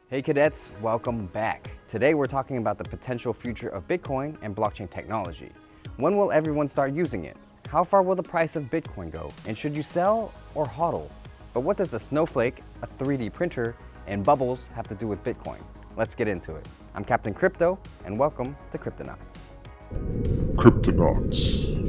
Hey cadets, welcome back. Today we're talking about the potential future of Bitcoin and blockchain technology. When will everyone start using it? How far will the price of Bitcoin go? And should you sell or HODL? But what does a snowflake, a 3D printer, and bubbles have to do with Bitcoin? Let's get into it. I'm Captain Crypto, and welcome to Cryptonauts. Cryptonauts.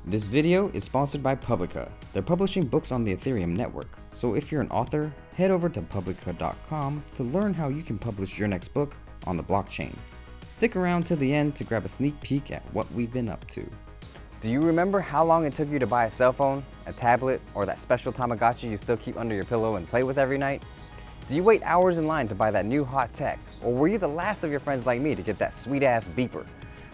This video is sponsored by Publica. They're publishing books on the Ethereum network. So if you're an author, head over to publica.com to learn how you can publish your next book on the blockchain. Stick around till the end to grab a sneak peek at what we've been up to. Do you remember how long it took you to buy a cell phone, a tablet, or that special Tamagotchi you still keep under your pillow and play with every night? Do you wait hours in line to buy that new hot tech? Or were you the last of your friends like me to get that sweet-ass beeper?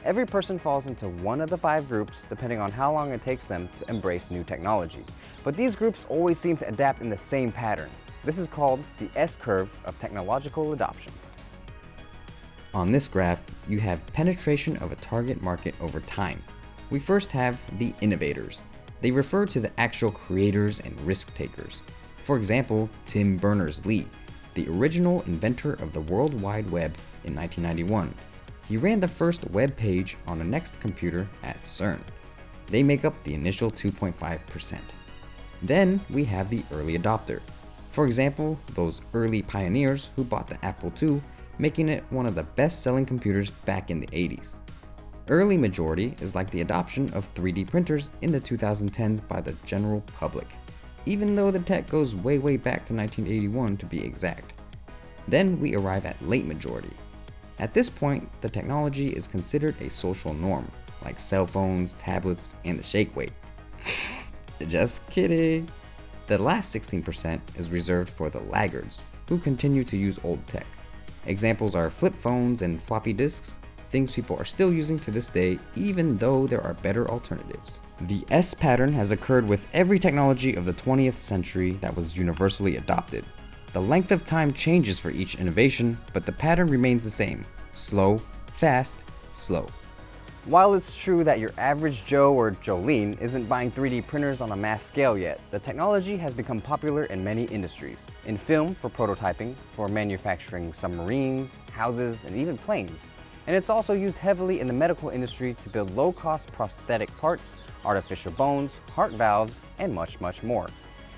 Every person falls into one of the 5 groups depending on how long it takes them to embrace new technology. But these groups always seem to adapt in the same pattern. This is called the S-curve of technological adoption. On this graph, you have penetration of a target market over time. We first have the innovators. They refer to the actual creators and risk takers. For example, Tim Berners-Lee, the original inventor of the World Wide Web in 1991. He ran the first web page on a Next computer at CERN. They make up the initial 2.5%. Then we have the early adopter. For example, those early pioneers who bought the Apple II, making it one of the best-selling computers back in the 80s. Early majority is like the adoption of 3D printers in the 2010s by the general public, even though the tech goes way back to 1981 to be exact. Then we arrive at late majority. At this point, the technology is considered a social norm, like cell phones, tablets, and the shake weight. Just kidding. The last 16% is reserved for the laggards, who continue to use old tech. Examples are flip phones and floppy disks, things people are still using to this day, even though there are better alternatives. The S pattern has occurred with every technology of the 20th century that was universally adopted. The length of time changes for each innovation, but the pattern remains the same: slow, fast, slow. While it's true that your average Joe or Jolene isn't buying 3D printers on a mass scale yet, the technology has become popular in many industries. In film for prototyping, for manufacturing submarines, houses, and even planes. And it's also used heavily in the medical industry to build low-cost prosthetic parts, artificial bones, heart valves, and much more.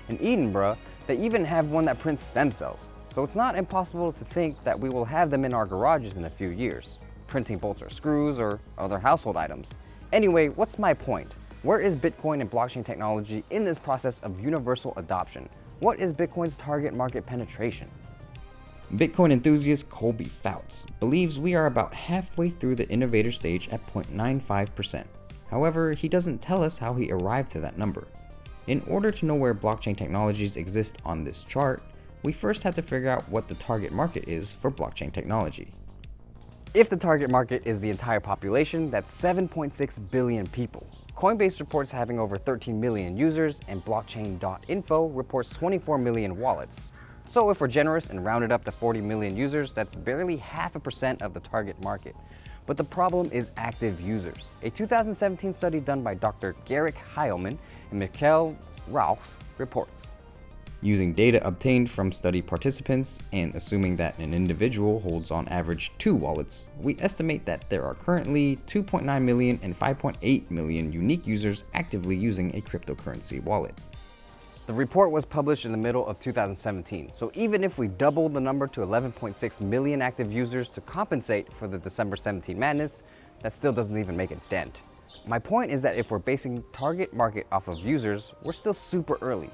In Edinburgh, they even have one that prints stem cells. So it's not impossible to think that we will have them in our garages in a few years, printing bolts or screws or other household items. Anyway, what's my point? Where is Bitcoin and blockchain technology in this process of universal adoption? What is Bitcoin's target market penetration? Bitcoin enthusiast Colby Fouts believes we are about halfway through the innovator stage at 0.95%. However, he doesn't tell us how he arrived to that number. In order to know where blockchain technologies exist on this chart, we first have to figure out what the target market is for blockchain technology. If the target market is the entire population, that's 7.6 billion people. Coinbase reports having over 13 million users, and blockchain.info reports 24 million wallets. So if we're generous and round it up to 40 million users, that's barely 0.5% of the target market. But the problem is active users. A 2017 study done by Dr. Garrick Heilman and Mikhail Rauch reports. Using data obtained from study participants and assuming that an individual holds on average 2 wallets, we estimate that there are currently 2.9 million and 5.8 million unique users actively using a cryptocurrency wallet. The report was published in the middle of 2017, so even if we doubled the number to 11.6 million active users to compensate for the December 17 madness, that still doesn't even make a dent. My point is that if we're basing target market off of users, we're still super early.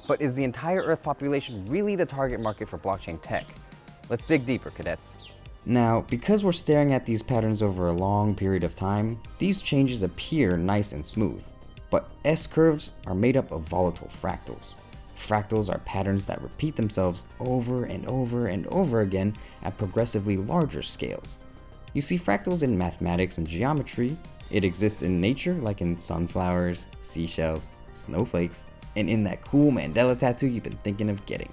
But is the entire Earth population really the target market for blockchain tech? Let's dig deeper, cadets. Now, because we're staring at these patterns over a long period of time, these changes appear nice and smooth. But S-curves are made up of volatile fractals. Fractals are patterns that repeat themselves over and over again at progressively larger scales. You see fractals in mathematics and geometry. It exists in nature, like in sunflowers, seashells, snowflakes, and in that cool Mandela tattoo you've been thinking of getting.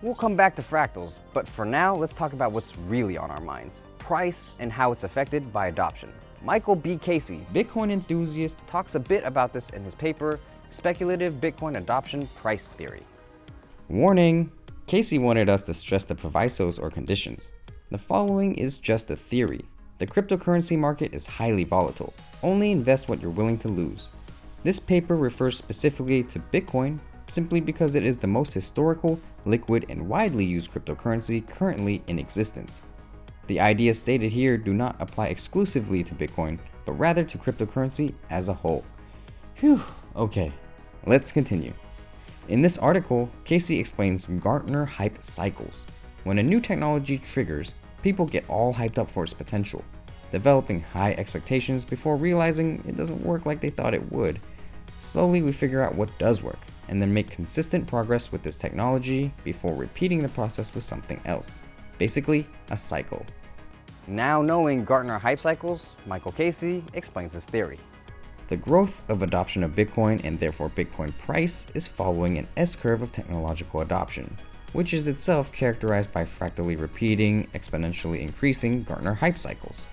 We'll come back to fractals, but for now, let's talk about what's really on our minds: price and how it's affected by adoption. Michael B. Casey, Bitcoin enthusiast, talks a bit about this in his paper, Speculative Bitcoin Adoption Price Theory. Warning, Casey wanted us to stress the provisos or conditions. The following is just a theory. The cryptocurrency market is highly volatile. Only invest what you're willing to lose. This paper refers specifically to Bitcoin simply because it is the most historical, liquid, and widely used cryptocurrency currently in existence. The ideas stated here do not apply exclusively to Bitcoin, but rather to cryptocurrency as a whole. Phew, okay, let's continue. In this article, Casey explains Gartner hype cycles. When a new technology triggers, people get all hyped up for its potential, developing high expectations before realizing it doesn't work like they thought it would. Slowly we figure out what does work, and then make consistent progress with this technology before repeating the process with something else. Basically, a cycle. Now knowing Gartner hype cycles, Michael Casey explains his theory. The growth of adoption of Bitcoin and therefore Bitcoin price is following an S-curve of technological adoption, which is itself characterized by fractally repeating, exponentially increasing Gartner hype cycles.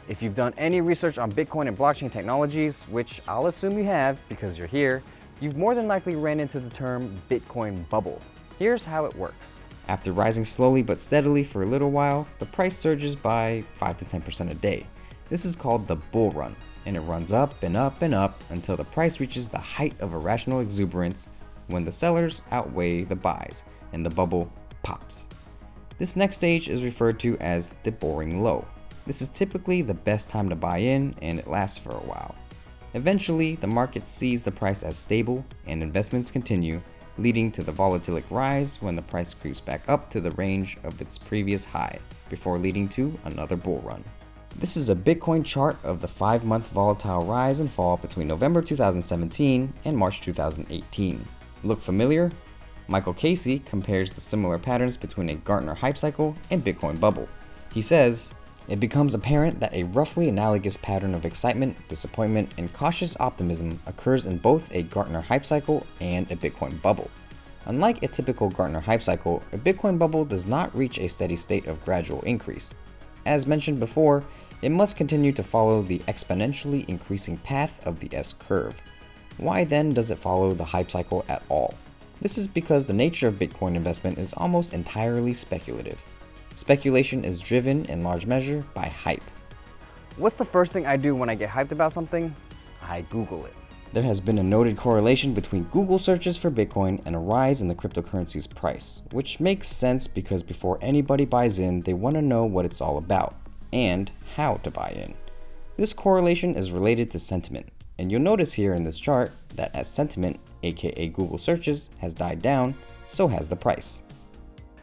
If you've done any research on Bitcoin and blockchain technologies, which I'll assume you have because you're here, you've more than likely ran into the term Bitcoin bubble. Here's how it works. After rising slowly but steadily for a little while, the price surges by 5 to 10% a day. This is called the bull run, and it runs up and up and up until the price reaches the height of irrational exuberance when the sellers outweigh the buys and the bubble pops. This next stage is referred to as the boring low. This is typically the best time to buy in, and it lasts for a while. Eventually, the market sees the price as stable and investments continue, leading to the volatilic rise when the price creeps back up to the range of its previous high, before leading to another bull run. This is a Bitcoin chart of the 5-month volatile rise and fall between November 2017 and March 2018. Look familiar? Michael Casey compares the similar patterns between a Gartner hype cycle and Bitcoin bubble. He says, it becomes apparent that a roughly analogous pattern of excitement, disappointment, and cautious optimism occurs in both a Gartner hype cycle and a Bitcoin bubble. Unlike a typical Gartner hype cycle, a Bitcoin bubble does not reach a steady state of gradual increase. As mentioned before, it must continue to follow the exponentially increasing path of the S-curve. Why then does it follow the hype cycle at all? This is because the nature of Bitcoin investment is almost entirely speculative. Speculation is driven in large measure by hype. What's the first thing I do when I get hyped about something? I Google it. There has been a noted correlation between Google searches for Bitcoin and a rise in the cryptocurrency's price, which makes sense because before anybody buys in, they want to know what it's all about and how to buy in. This correlation is related to sentiment, and you'll notice here in this chart that as sentiment, aka Google searches, has died down, so has the price.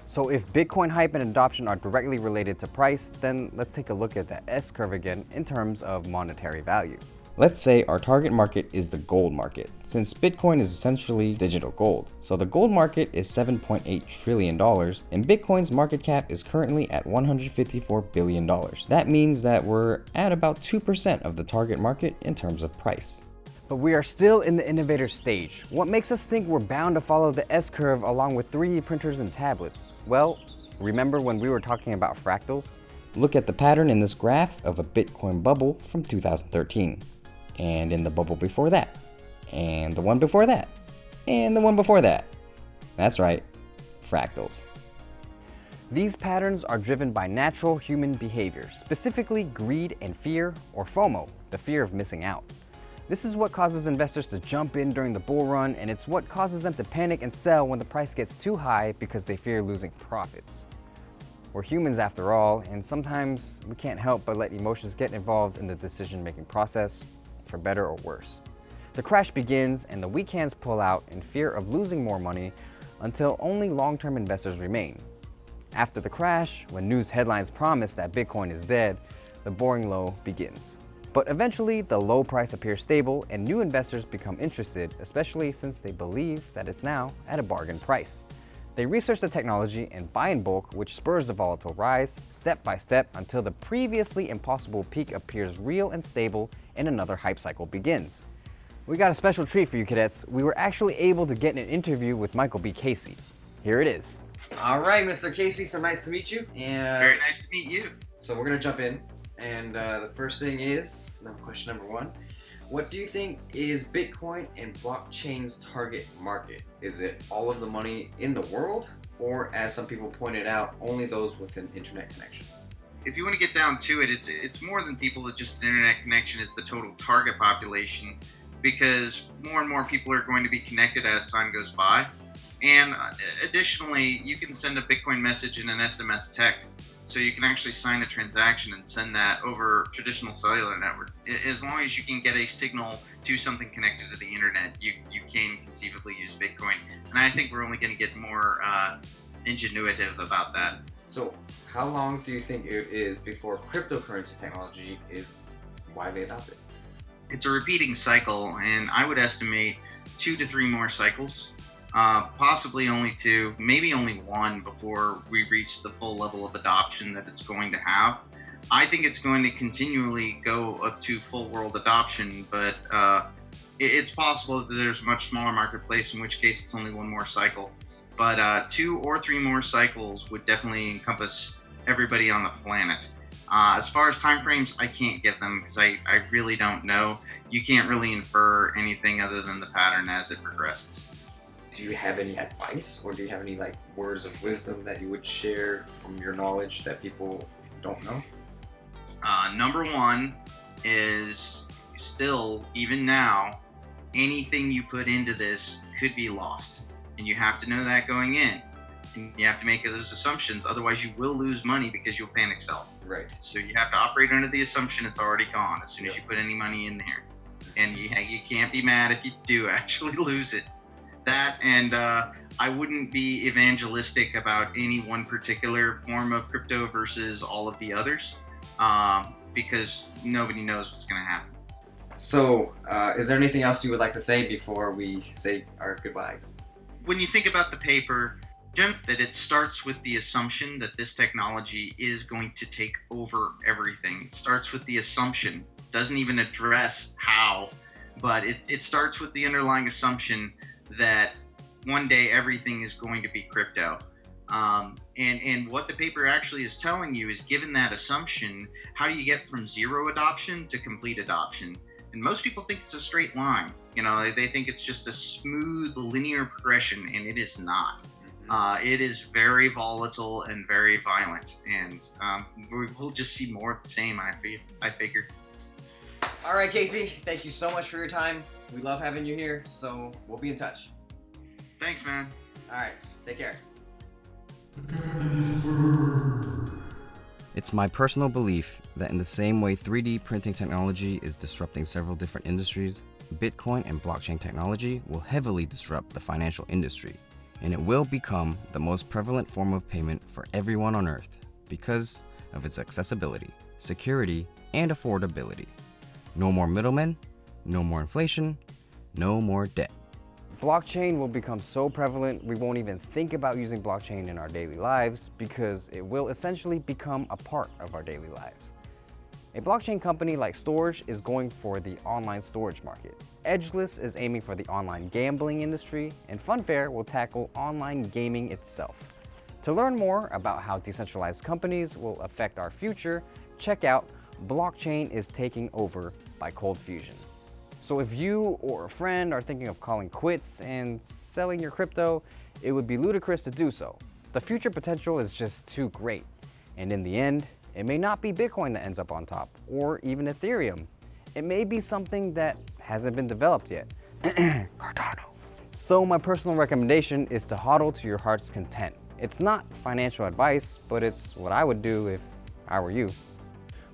So if Bitcoin hype and adoption are directly related to price, then let's take a look at the S-curve again in terms of monetary value. Let's say our target market is the gold market, since Bitcoin is essentially digital gold. So the gold market is $7.8 trillion, and Bitcoin's market cap is currently at $154 billion. That means that we're at about 2% of the target market in terms of price. But we are still in the innovator stage. What makes us think we're bound to follow the S-curve along with 3D printers and tablets? Well, remember when we were talking about fractals? Look at the pattern in this graph of a Bitcoin bubble from 2013. And in the bubble before that. And the one before that. And the one before that. That's right, fractals. These patterns are driven by natural human behavior, specifically greed and fear, or FOMO, the fear of missing out. This is what causes investors to jump in during the bull run, and it's what causes them to panic and sell when the price gets too high because they fear losing profits. We're humans after all, and sometimes we can't help but let emotions get involved in the decision-making process, for better or worse. The crash begins and the weak hands pull out in fear of losing more money until only long-term investors remain. After the crash, when news headlines promise that Bitcoin is dead, the boring low begins. But eventually, the low price appears stable and new investors become interested, especially since they believe that it's now at a bargain price. They research the technology and buy in bulk, which spurs the volatile rise, step by step, until the previously impossible peak appears real and stable and another hype cycle begins. We got a special treat for you cadets. We were actually able to get an interview with Michael B. Casey. Here it is. All right, Mr. Casey, so nice to meet you. Very nice to meet you. So we're gonna jump in. And the first thing is, question number 1, what do you think is Bitcoin and blockchain's target market? Is it all of the money in the world, or as some people pointed out, only those with an internet connection? If you want to get down to it, it's more than people with just an internet connection is the total target population, because more and more people are going to be connected as time goes by. And additionally, you can send a Bitcoin message in an SMS text. So you can actually sign a transaction and send that over traditional cellular network. As long as you can get a signal to something connected to the internet, you can conceivably use Bitcoin. And I think we're only going to get more ingenuitive about that. So how long do you think it is before cryptocurrency technology is widely adopted? It's a repeating cycle, and I would estimate 2 to 3 more cycles. Possibly only 2, maybe only 1 before we reach the full level of adoption that it's going to have. I think it's going to continually go up to full world adoption, but it's possible that there's a much smaller marketplace, in which case it's only 1 more cycle. But 2 or 3 more cycles would definitely encompass everybody on the planet. As far as timeframes, I can't give them because I really don't know. You can't really infer anything other than the pattern as it progresses. Do you have any advice, or do you have any words of wisdom that you would share from your knowledge that people don't know? Number 1 is still, even now, anything you put into this could be lost. And you have to know that going in. And you have to make those assumptions, otherwise you will lose money because you'll panic sell. Right. So you have to operate under the assumption it's already gone as soon as you put any money in there. And you can't be mad if you do actually lose it. That, and I wouldn't be evangelistic about any one particular form of crypto versus all of the others, because nobody knows what's going to happen. So, is there anything else you would like to say before we say our goodbyes? When you think about the paper, that it starts with the assumption that this technology is going to take over everything. It starts with the assumption, doesn't even address how, but it starts with the underlying assumption that one day everything is going to be crypto. And what the paper actually is telling you is, given that assumption, how do you get from zero adoption to complete adoption? And most people think it's a straight line. They think it's just a smooth linear progression, and it is not. It is very volatile and very violent, and we'll just see more of the same, I figure. All right, Casey, thank you so much for your time. We love having you here, so we'll be in touch. Thanks, man. All right, take care. It's my personal belief that in the same way 3D printing technology is disrupting several different industries, Bitcoin and blockchain technology will heavily disrupt the financial industry, and it will become the most prevalent form of payment for everyone on Earth because of its accessibility, security, and affordability. No more middlemen, no more inflation, no more debt. Blockchain will become so prevalent we won't even think about using blockchain in our daily lives because it will essentially become a part of our daily lives. A blockchain company like Storage is going for the online storage market. Edgeless is aiming for the online gambling industry, and Funfair will tackle online gaming itself. To learn more about how decentralized companies will affect our future, check out Blockchain is Taking Over by Cold Fusion. So if you or a friend are thinking of calling quits and selling your crypto, it would be ludicrous to do so. The future potential is just too great. And in the end, it may not be Bitcoin that ends up on top, or even Ethereum. It may be something that hasn't been developed yet. Cardano. So my personal recommendation is to HODL to your heart's content. It's not financial advice, but it's what I would do if I were you.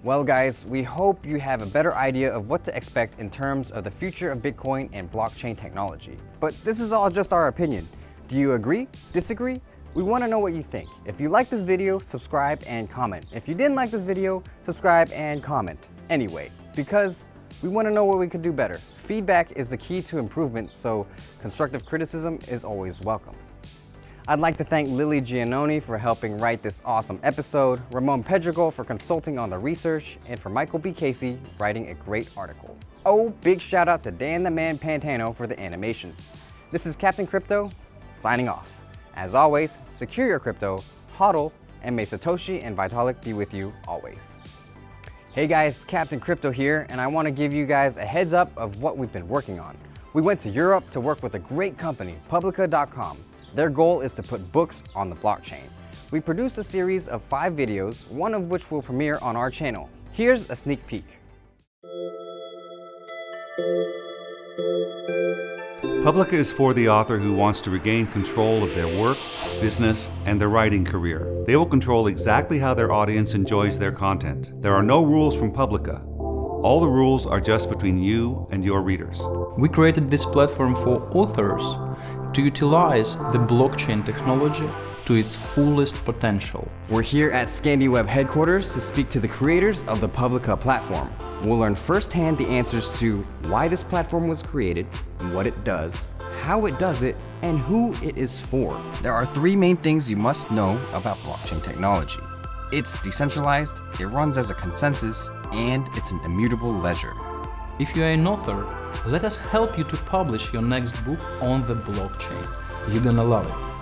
Well guys, we hope you have a better idea of what to expect in terms of the future of Bitcoin and blockchain technology. But this is all just our opinion. Do you agree? Disagree? We want to know what you think. If you like this video, subscribe and comment. If you didn't like this video, subscribe and comment. Anyway, because we want to know what we could do better. Feedback is the key to improvement, so constructive criticism is always welcome. I'd like to thank Lily Giannoni for helping write this awesome episode, Ramon Pedregal for consulting on the research, and for Michael B. Casey writing a great article. Oh, big shout out to Dan the Man Pantano for the animations. This is Captain Crypto, signing off. As always, secure your crypto, HODL, and may Satoshi and Vitalik be with you always. Hey guys, Captain Crypto here, and I want to give you guys a heads up of what we've been working on. We went to Europe to work with a great company, Publica.com. Their goal is to put books on the blockchain. We produced a series of 5 videos, one of which will premiere on our channel. Here's a sneak peek. Publica is for the author who wants to regain control of their work, business, and their writing career. They will control exactly how their audience enjoys their content. There are no rules from Publica. All the rules are just between you and your readers. We created this platform for authors to utilize the blockchain technology to its fullest potential. We're here at ScandyWeb headquarters to speak to the creators of the Publica platform. We'll learn firsthand the answers to why this platform was created, what it does, how it does it, and who it is for. There are 3 main things you must know about blockchain technology. It's decentralized, it runs as a consensus, and it's an immutable ledger. If you are an author, let us help you to publish your next book on the blockchain. You're gonna love it.